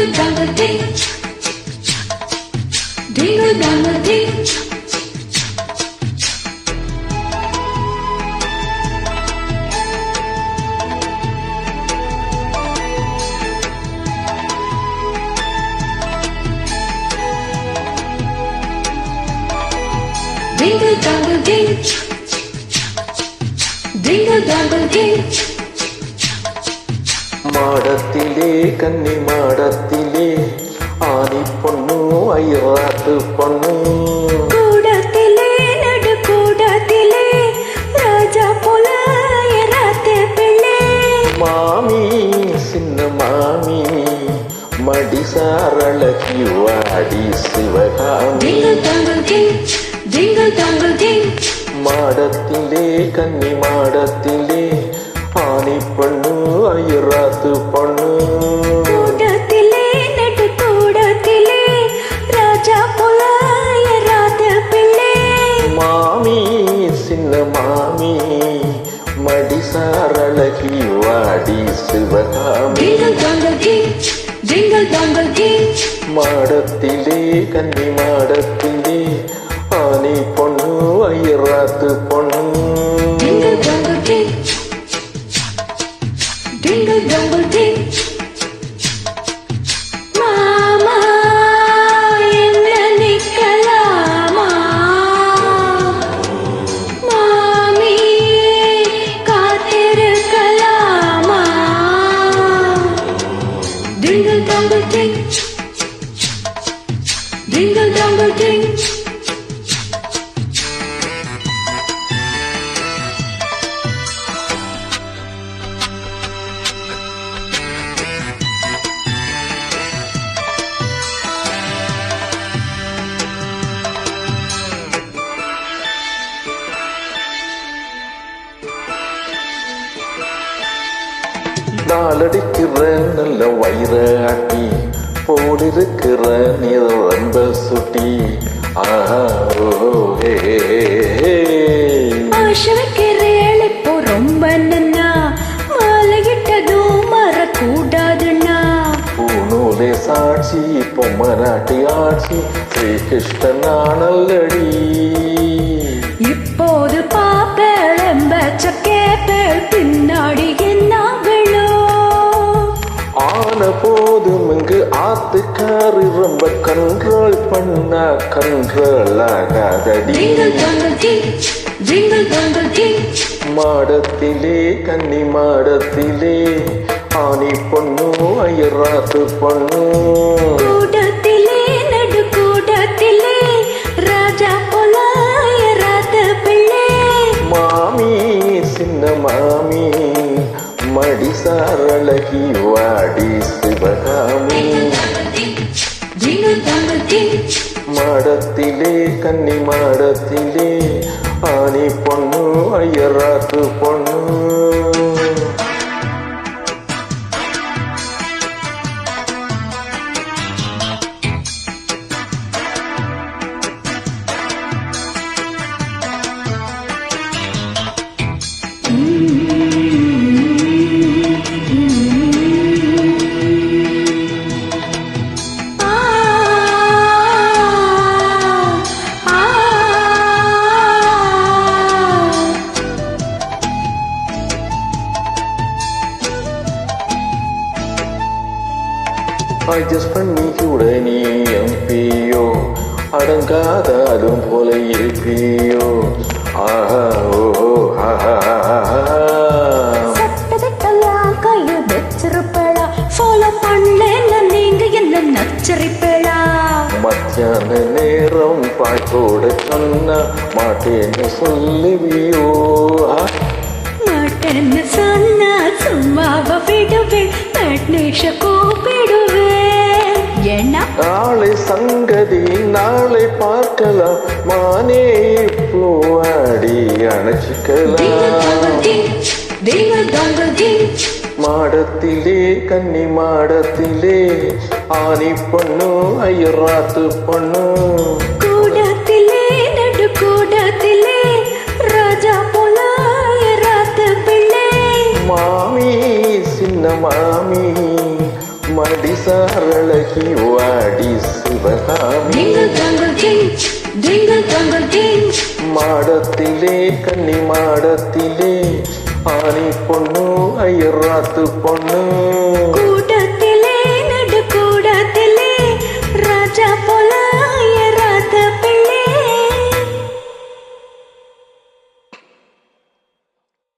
Dingle dangle ding. Dingle dangle ding. Dingle dangle ding. மாடத்திலே கன்னி மாடத்திலே ஆனி பொண்ணு ஐராத்து பொண்ணு கூடத்திலே நடு கூடத்திலே ராஜா போல ஐராத்து பிள்ளை மாமி சின்ன மாமி மடி சாரழகி வாடி Sivakami Dingle dangle ding. Dingle dangle ding. மாடத்திலே கன்னி மாடத்திலே ஆனி பொண்ணு ஐராத்து பொண்ணு கூடத்திலே நடு கூடத்திலே ராஜா போல ஐராத்து பிள்ளை மாமி சின்ன மாமி மடி சாரழகி வாடி Sivakami Dingle dangle ding. Dingle dangle ding. மாடத்திலே கன்னி மாடத்திலே ஆனி பொண்ணு ஐராத்து பொண்ணு Dingle dangle ding. Dingle dangle ding. மாமா என்ன நிக்கலாமா மாமி காத்திருக்கலாமா Dingle dangle ding. Dingle dangle ding. நாளடிக்கிற நல்ல வயிற ஆட்டி போலிருக்கிற நீர் ரொம்ப சுட்டி ஆஹா ஓ ஹே ஆசை வைக்கிறேள் இப்போ ரொம்ப நன்னா மாலையிட்டதும் மறக்கூடாதுண்ணா பூநூலே சாட்சி பொம்மநாட்டி ஆட்சி ஸ்ரீகிருஷ்ணனானல்லடி இப்போது பாப்பேள் எம்பச்ச கேப்பேள் பின்னாடி என்னாங்களோ ஆன போதும் இங்கு ஆத்துக்காரு ரொம்ப கண்ட்ரோல் பண்ணா கண்ட்ரோல் ஆகாதடி Dingle dangle ding. Dingle dangle ding. மாடத்திலே கன்னி மாடத்திலே ஆனி பொண்ணு ஐராத்து பொண்ணு கூடத்திலே நடு கூடத்திலே ராஜா போல ஐராத்து பிள்ளை மாமி சின்ன மாமி மடி சாரழகி வாடி சிவகாமி Dingle dangle ding. மாடத்திலே கன்னி மாடத்திலே ஆனி பொண்ணு ஐராத்து பொண்ணு ஆ ஆ அட்ஜஸ்ட் பண்ணிக்கூட நீ எம்பியோ அடங்காதாலும் போல இருப்பியோ ஆஹா ஓ ஆஹா சட்டதெல்லாம் கையில் வச்சிருப்பேளா ஃபாலோ பண்ணல நீங்க என்ன நச்சரிப்பேளா மத்தியான நேரம் பாய்கோட சொன்ன மாட்டேன்னு சொல்லுவியோ மாட்டேன்னு சொன்னா சும்மாவ விடுவேன் பட்னேஷ கூப்பிடுவேன் ஏன்னா நாளை சங்கதி நாளை பார்க்கலாம் மானே இப்போ ஆடி அணைச்சிக்கலாம் Dingle dangle ding. மாடத்திலே கன்னி மாடத்திலே ஆனி பொண்ணு ஐராத்து பொண்ணு கூடத்திலே நடு கூடத்திலே ராஜா போல ஐராத்து பிள்ளை மாமி சின்ன மாமி மடிசாரழகி வாடி Sivakami Jingle jangle jing, jingle jangle jing. மாடத்திலே கன்னி மாடத்திலே ஆனி பொண்ணு ஐயராத்து பொண்ணு